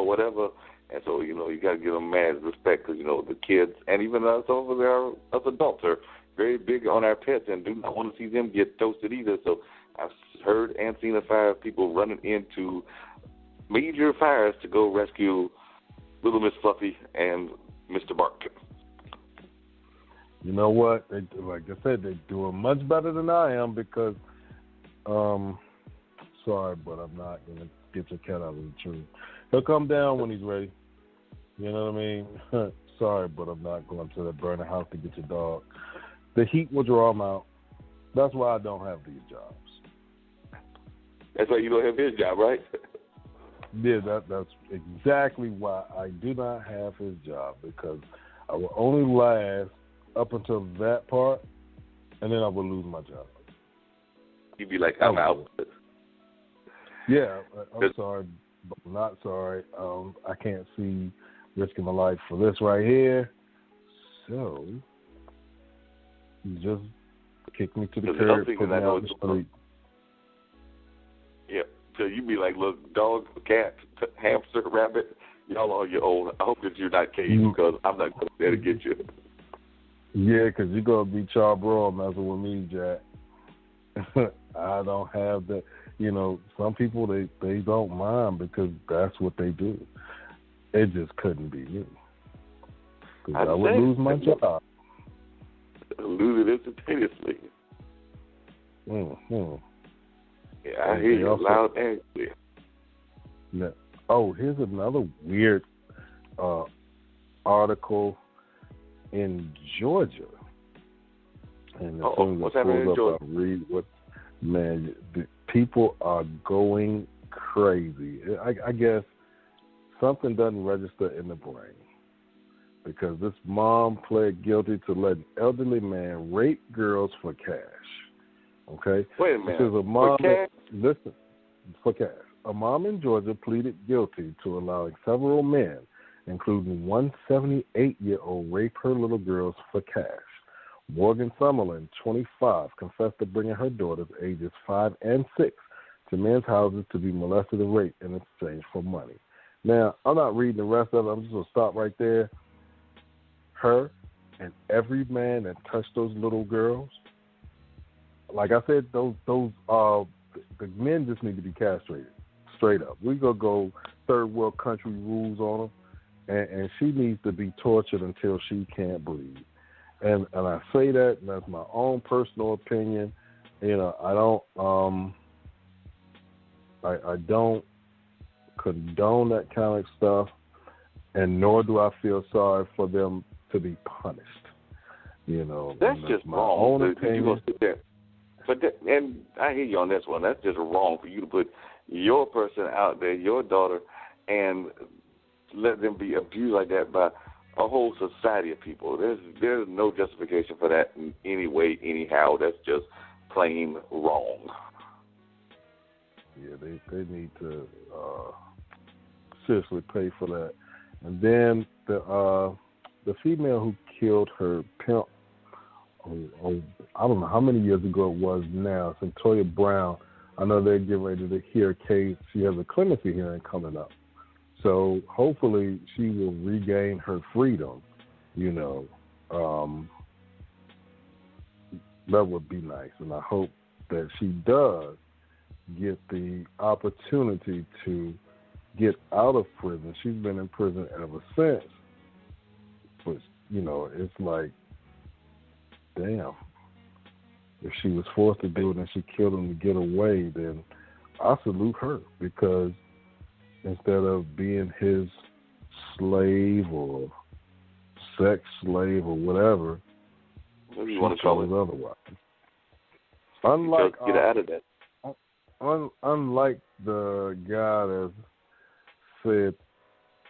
or whatever. And so, you got to give them mad respect because, the kids and even us over there, us adults are very big on our pets and do not want to see them get toasted either. So I've heard and seen a fire of people running into major fires to go rescue Little Miss Fluffy and Mr. Bark. You know what? Like I said, they're doing much better than I am because, sorry, but I'm not going to get your cat out of the tree. He'll come down when he's ready. You know what I mean? Sorry, but I'm not going to the burner house to get your dog. The heat will draw him out. That's why I don't have these jobs. That's why you don't have his job, right? Yeah, that's exactly why I do not have his job, because I will only last up until that part, and then I will lose my job. You'd be like, I'm out. Yeah, I'm sorry, but I'm not sorry. I can't see risking my life for this right here. So, you just kick me to the curb, put me out in the street. Yeah, so you be like, look, dog, cat, hamster, rabbit, y'all on your own. I hope that you're not caged because I'm not going to be there to get you. Yeah, because you're going to be charbroiled messing with me, Jack. I don't have that. Some people, they don't mind because that's what they do. It just couldn't be me. Because I would lose my job. Lose it instantaneously. Mm-hmm. Yeah, I hear you loud and clear. Yeah. Oh, here's another weird article in Georgia. And as soon as it pulls up, I read what, man, the people are going crazy. I guess something doesn't register in the brain, because this mom pled guilty to letting elderly man rape girls for cash. Okay? Wait a minute. This is a mom, for cash? Listen, for cash. A mom in Georgia pleaded guilty to allowing several men, including one 78-year-old, rape her little girls for cash. Morgan Summerlin, 25, confessed to bringing her daughters, ages 5 and 6, to men's houses to be molested and raped in exchange for money. Now, I'm not reading the rest of it. I'm just going to stop right there. Her and every man that touched those little girls, like I said, those the men just need to be castrated, straight up. We're going to go third world country rules on them, and she needs to be tortured until she can't breathe. And I say that, and that's my own personal opinion. I don't condone that kind of stuff, and nor do I feel sorry for them to be punished. That's just my wrong. Own opinion. And I hear you on this one. That's just wrong for you to put your person out there, your daughter, and let them be abused like that by a whole society of people. There's no justification for that in any way, anyhow. That's just plain wrong. Yeah, they need to seriously pay for that. And then the female who killed her pimp, I don't know how many years ago it was now, Centoya Brown. I know they're getting ready to hear a case. She has a clemency hearing coming up. So hopefully she will regain her freedom, that would be nice. And I hope that she does get the opportunity to get out of prison. She's been in prison ever since. But, it's like, damn. If she was forced to do it and she killed him to get away, then I salute her, because instead of being his slave or sex slave or whatever, what do you want to call it? Otherwise. Unlike, get out of that. Unlike the guy that said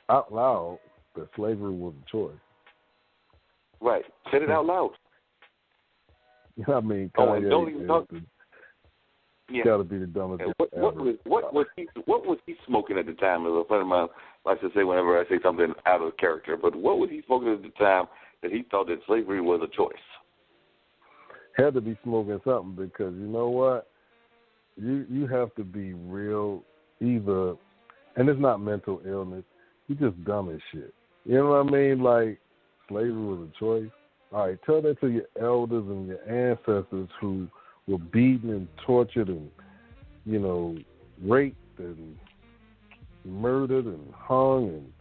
out loud that slavery was a choice. Right. Said it out loud. I mean, and don't even talk. Got to be the dumbest. What was he smoking at the time? As a friend of mine likes to say whenever I say something out of character, but what was he smoking at the time that he thought that slavery was a choice? Had to be smoking something, because you know what? You have to be real, either, and it's not mental illness. You just dumb as shit. You know what I mean? Like, slavery was a choice. All right, tell that to your elders and your ancestors who were beaten and tortured and, you know, raped and murdered and hung and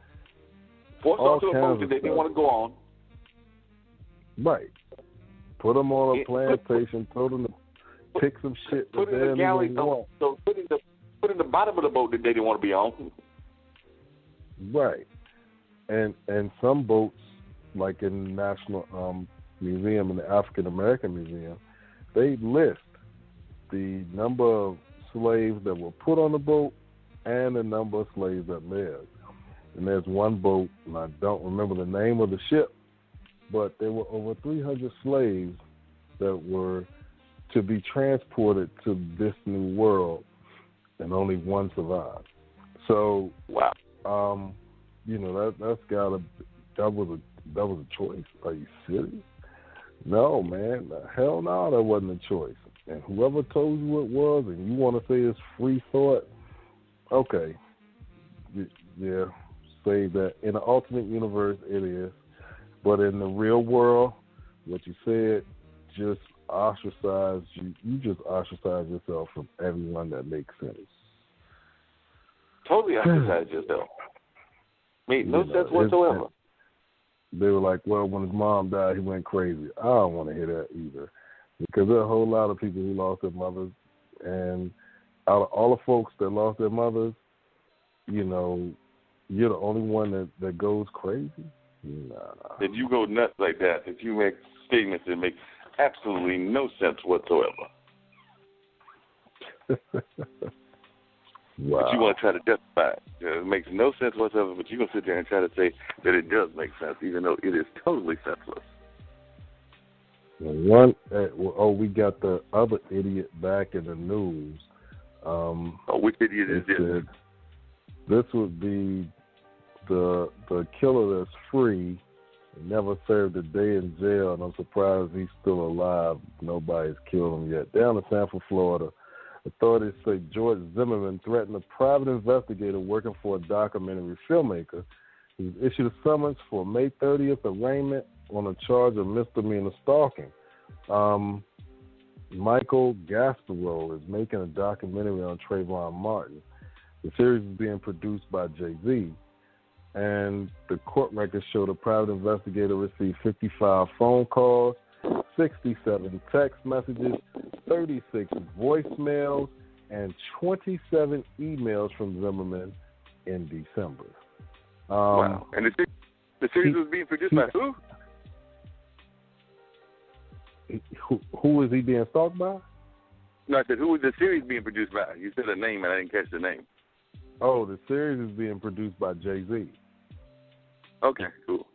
forced onto a boat that they didn't want to go on. Right. Put them on a plantation, told them to pick some shit that they didn't even want. So put in the bottom of the boat that they didn't want to be on. Right. And some boats, like in the National Museum and the African American Museum, they list the number of slaves that were put on the boat and the number of slaves that lived. And there's one boat, and I don't remember the name of the ship, but there were over 300 slaves that were to be transported to this new world, and only one survived. So, wow. You know, that was a choice. Are you serious? No, man. Hell no, that wasn't a choice. And whoever told you it was, and you want to say it's free thought, okay, yeah, say that in the alternate universe it is, but in the real world, what you said just ostracized you. You just ostracized yourself from everyone that makes sense. Totally ostracized yourself. Made no sense whatsoever. They were like, well, when his mom died, he went crazy. I don't want to hear that either, because there are a whole lot of people who lost their mothers, and out of all the folks that lost their mothers, you know, you're the only one that goes crazy? Nah. That you go nuts like that, that you make statements that make absolutely no sense whatsoever. Wow. But you want to try to justify it. It makes no sense whatsoever, but you're going to sit there and try to say that it does make sense, even though it is totally senseless. We got the other idiot back in the news. Which idiot is this? This would be the killer that's free, never served a day in jail, and I'm surprised he's still alive. Nobody's killed him yet. Down in Sanford, Florida, authorities say George Zimmerman threatened a private investigator working for a documentary filmmaker. He issued a summons for May 30th arraignment on a charge of misdemeanor stalking. Michael Gasparo is making a documentary on Trayvon Martin. The series is being produced by Jay-Z, and the court records show the private investigator received 55 phone calls, 67 text messages, 36 voicemails, and 27 emails from Zimmerman in December. Wow. And the series was being produced by who? Who is he being stalked by? No, I said, who was the series being produced by? You said a name, and I didn't catch the name. Oh, the series is being produced by Jay-Z. Okay, cool.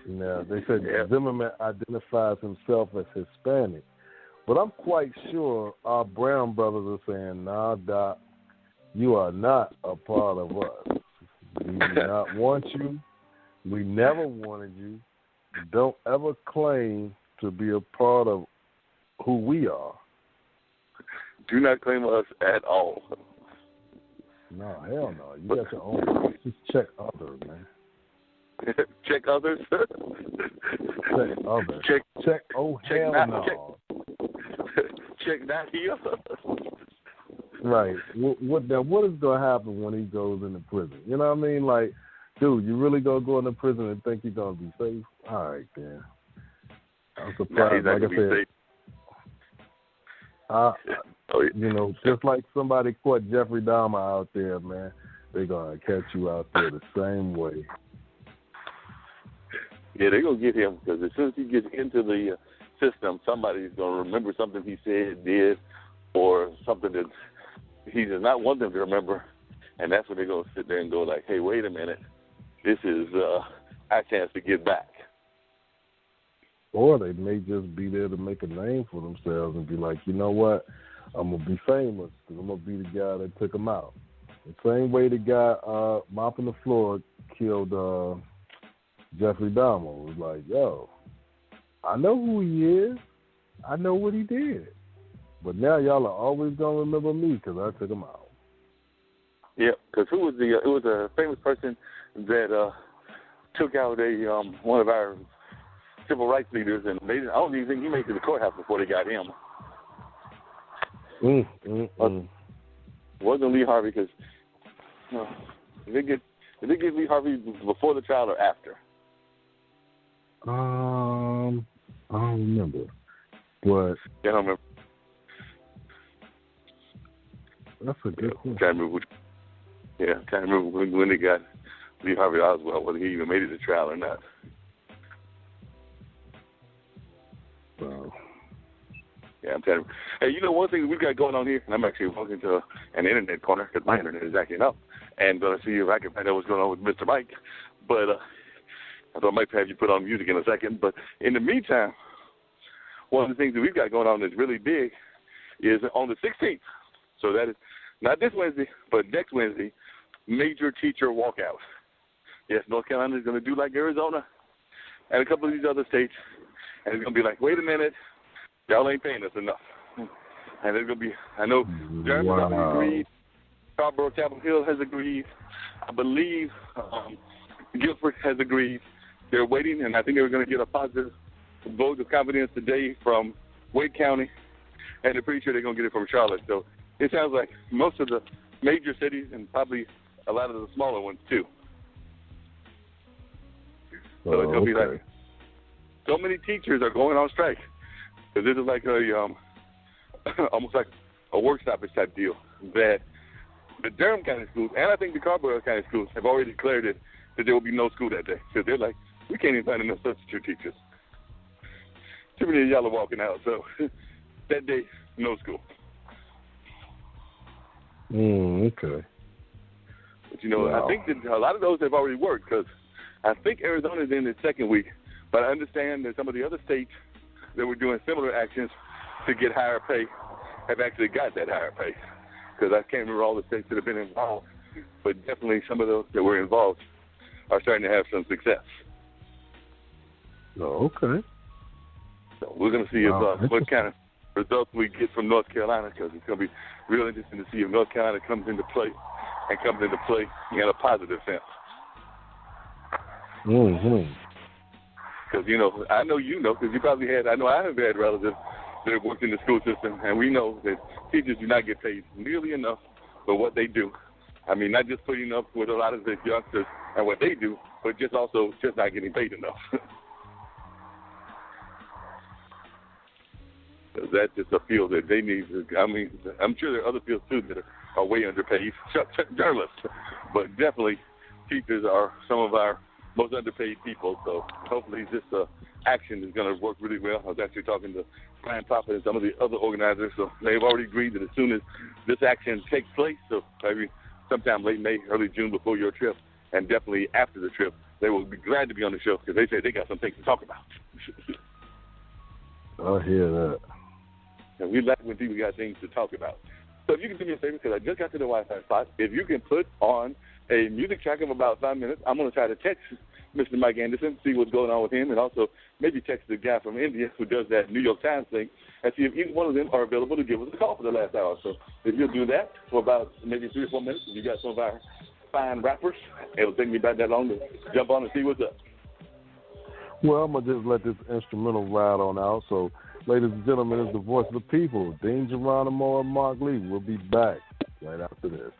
Now, they said Zimmerman identifies himself as Hispanic, but I'm quite sure our brown brothers are saying, nah, Doc, you are not a part of us. We do not want you. We never wanted you. Don't ever claim to be a part of who we are. Do not claim us at all. No, hell no. You got your own. Just check others, man. Check others? Check others. Check hell no. Check that here. Right. What is going to happen when he goes into prison? You know what I mean? Like, dude, you really going to go into prison and think you're going to be safe? All right, then. I'm surprised. Like I said, you know, just like somebody caught Jeffrey Dahmer out there, man, they're going to catch you out there the same way. Yeah, they're going to get him because as soon as he gets into the system, somebody's going to remember something he said, did, or something that he does not want them to remember, and that's when they're going to sit there and go like, hey, wait a minute, this is our chance to get back. Or they may just be there to make a name for themselves and be like, you know what, I'm going to be famous because I'm going to be the guy that took him out. The same way the guy mopping the floor killed Jeffrey Dahmer. Was like, yo, I know who he is. I know what he did. But now y'all are always going to remember me because I took him out. Yep. Because who was it was a famous person that took out one of our civil rights leaders, and I don't even think he made it to the courthouse before they got him. Wasn't Lee Harvey, because did they get Lee Harvey before the trial or after? I don't remember, but I don't remember. That's a good question. Can't remember when they got Lee Harvey Oswald, whether he even made it to trial or not. Wow. Yeah, I'm telling you. Hey, you know one thing we've got going on here, and I'm actually walking to an internet corner because my internet is acting up, and going to see if I can find out what's going on with Mr. Mike. But I thought I might have you put on music in a second. But in the meantime, one of the things that we've got going on that's really big is on the 16th. So that is not this Wednesday, but next Wednesday, major teacher walkout. Yes, North Carolina is going to do like Arizona and a couple of these other states, and it's going to be like, wait a minute, y'all ain't paying us enough. And it's going to be, I know Durham has agreed, Scarborough, Chapel Hill has agreed, I believe Guilford has agreed. They're waiting, and I think they're going to get a positive vote of confidence today from Wade County, and they're pretty sure they're going to get it from Charlotte. So it sounds like most of the major cities and probably a lot of the smaller ones too. So it's going to be like so many teachers are going on strike. So this is like almost like a work stoppage type deal that the Durham County schools and I think the Scarborough County schools have already declared it that there will be no school that day. So they're like, we can't even find enough substitute teachers. Too many of y'all are walking out. So that day, no school. Okay. But, you know, wow. I think that a lot of those have already worked because I think Arizona's in its second week. But I understand that some of the other states that were doing similar actions to get higher pay have actually got that higher pay. Because I can't remember all the states that have been involved, but definitely some of those that were involved are starting to have some success. Oh, okay. So we're going to see what kind of results we get from North Carolina, because it's going to be real interesting to see if North Carolina comes into play in a positive sense. Because, you know, I know you know, because you probably had, I know I have had relatives that have worked in the school system, and we know that teachers do not get paid nearly enough for what they do. I mean, not just putting up with a lot of the youngsters and what they do, but just not getting paid enough. That's just a field that they need. I mean, I'm sure there are other fields too that are way underpaid, journalists, but definitely teachers are some of our most underpaid people. So hopefully this action is going to work really well. I was actually talking to Brian Prophet and some of the other organizers, so they've already agreed that as soon as this action takes place, so maybe sometime late May, early June before your trip, and definitely after the trip, they will be glad to be on the show because they say they got some things to talk about. I hear that. And we like when people got things to talk about. So if you can do me a favor, because I just got to the Wi-Fi spot, if you can put on a music track of about 5 minutes, I'm going to try to text Mr. Mike Anderson, see what's going on with him, and also maybe text the guy from India who does that New York Times thing, and see if either one of them are available to give us a call for the last hour. So if you'll do that for about maybe 3 or 4 minutes, if you got some of our fine rappers, it'll take me about that long to jump on and see what's up. Well, I'm going to just let this instrumental ride on out. So, ladies and gentlemen, it's the voice of the people, Dean Geronimo and Mark Lee. We'll be back right after this.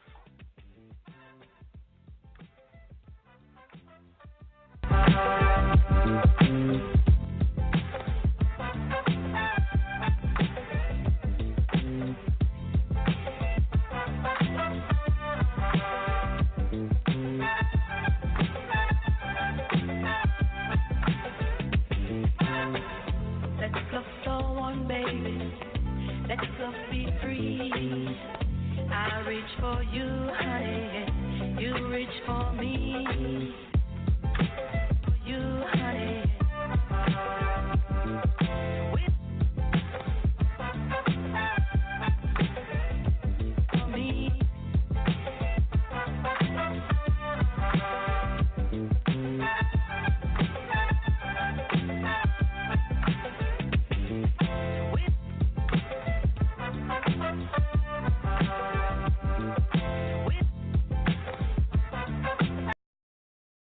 Let yourself be free. I reach for you, honey. You reach for me.